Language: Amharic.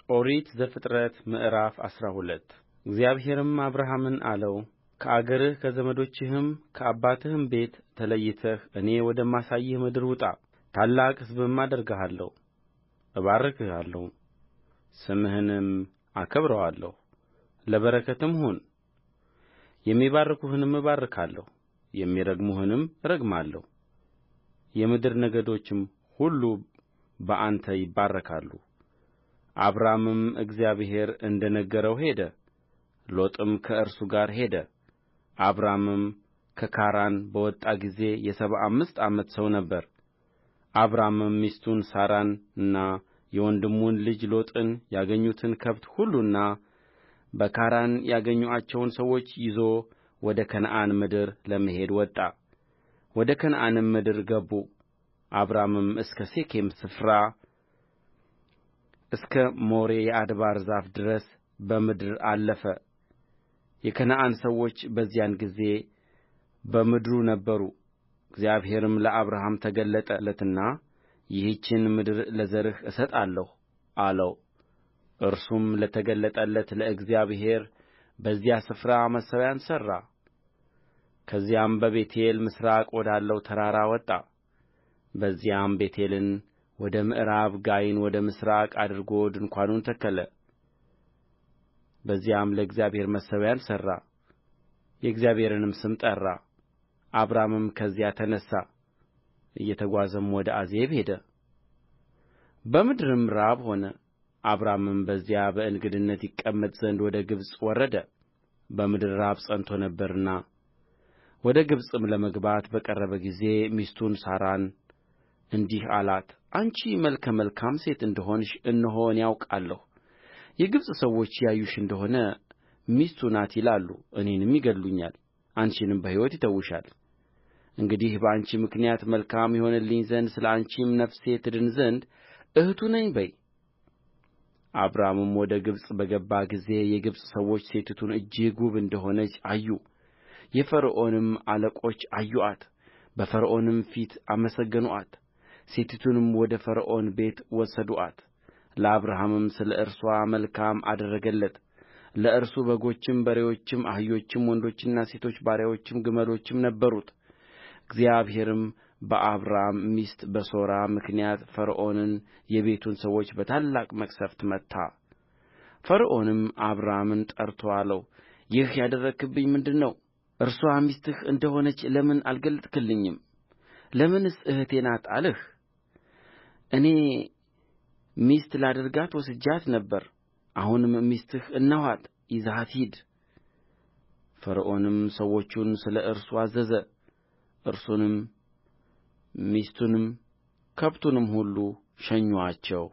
ኦሪት ዘፍጥረት ምዕራፍ 12 እግዚአብሔርም አብርሃምን አለው ከአገርህ ከዘመዶችህም ከአባትህም ቤት ተለይተህ እኔ ወደማሳይህ ምድር ውጣ። ታላቅ ሕዝብም አደርግሃለሁ፣ እባርክሃለሁ፣ ስምህንም አከብረዋለሁ፣ ለበረከትም ሁን። የሚባርኩህንም እባርካለሁ፣ የሚረግሙህንም እረግማለሁ። የምድር ነገዶችም ሁሉ በአንተ ይባረካሉ። አብራምም እግዚአብሔር እንደ ነገረው ሄደ፣ ሎጥም ከእርሱ ጋር ሄደ። አብራምም ከካራን በወጣ ጊዜ የ75 ዓመት ሰው ነበረ። አብራምም ሚስቱን ሣራንና የወንድሙን ልጅ ሎጥን ያገኙትን ከብት ሁሉና በካራን ያገኙአቸውን ሰዎች ይዞ ወደ ከነዓን ምድር ለመሄድ ወጣ። ወደ ከነዓንም ምድር ገቡ። አብራምም እስከ ሴኬም ስፍራ እስከ ሞሬ የአድባር ዛፍ ድረስ በምድር አለፈ። የከነዓን ሰዎች በዚያን ጊዜ በምድሩ ነበሩ። እግዚአብሔርም ለአብርሃም ተገለጠለትና ይህችን ምድር ለዘርህ እሰጣለሁ አለው። እርሱም ለተገለጠለት ለእግዚአብሔር በዚያ ስፍራ መሠዊያን ሠራ። ከዚያም በቤቴል ምሥራቅ ወዳለው ተራራ ወጣ። በዚያም ቤቴልን ወደ ምዕራብ ጋይን ወደ ምሥራቅ አድርጎ ድንኳኑን ተከለ። በዚያም ለእግዚአብሔር መሠዊያን ሠራ፣ የእግዚአብሔርንም ስም ጠራ። አብራምም ከዚያ ተነሣ፣ እየተጓዘም ወደ አዜብ ሄደ። በምድርም ራብ ሆነ። አብራምም በዚያ በእንግድነት ይቀመጥ ዘንድ ወደ ግብፅ ወረደ፣ በምድር ራብ ጸንቶ ነበርና። ወደ ግብፅም ለመግባት በቀረበ ጊዜ ሚስቱን ሣራን እንዲህ አላት፣ አንቺ መልከ መልካም ሴት እንደ ሆንሽ እነሆ እኔ አውቃለሁ። የግብፅ ሰዎች ያዩሽ እንደ ሆነ ሚስቱ ናት ይላሉ፣ እኔንም ይገድሉኛል፣ አንቺንም በሕይወት ይተዉሻል። እንግዲህ በአንቺ ምክንያት መልካም ይሆንልኝ ዘንድ ስለ አንቺም ነፍሴ ትድን ዘንድ እኅቱ ነኝ በዪ። አብራምም ወደ ግብፅ በገባ ጊዜ የግብፅ ሰዎች ሴቲቱን እጅግ ውብ እንደ ሆነች አዩ። የፈርዖንም አለቆች አዩአት፣ በፈርዖንም ፊት አመሰገኑአት። ሴቲቱንም ወደ ፈርዖን ቤት ወሰዱአት። ለአብርሃምም ስለ እርስዋ መልካም አደረገለት። ለእርሱ በጎችም በሬዎችም አህዮችም ወንዶችና ሴቶች ባሪያዎችም ግመሎችም ነበሩት። እግዚአብሔርም በአብራም ሚስት በሦራ ምክንያት ፈርዖንንና የቤቱን ሰዎች በታላቅ መቅሠፍት መታ። ፈርዖንም አብራምን ጠርቶ አለው፣ ይህ ያደረግህብኝ ምንድር ነው? እርስዋ ሚስትህ እንደ ሆነች ለምን አልገለጥህልኝም? ለምንስ እኅቴ ናት አልህ? እኔ ሚስት ላደርጋት ወስጄአት ነበር። አሁንም ሚስትህ እነኋት፣ ይዘሃት ሂድ። ፈርዖንም ሰዎቹን ስለ እርሱ አዘዘ። እርሱንም ሚስቱንም ከብቱንም ሁሉ ሸኙአቸው።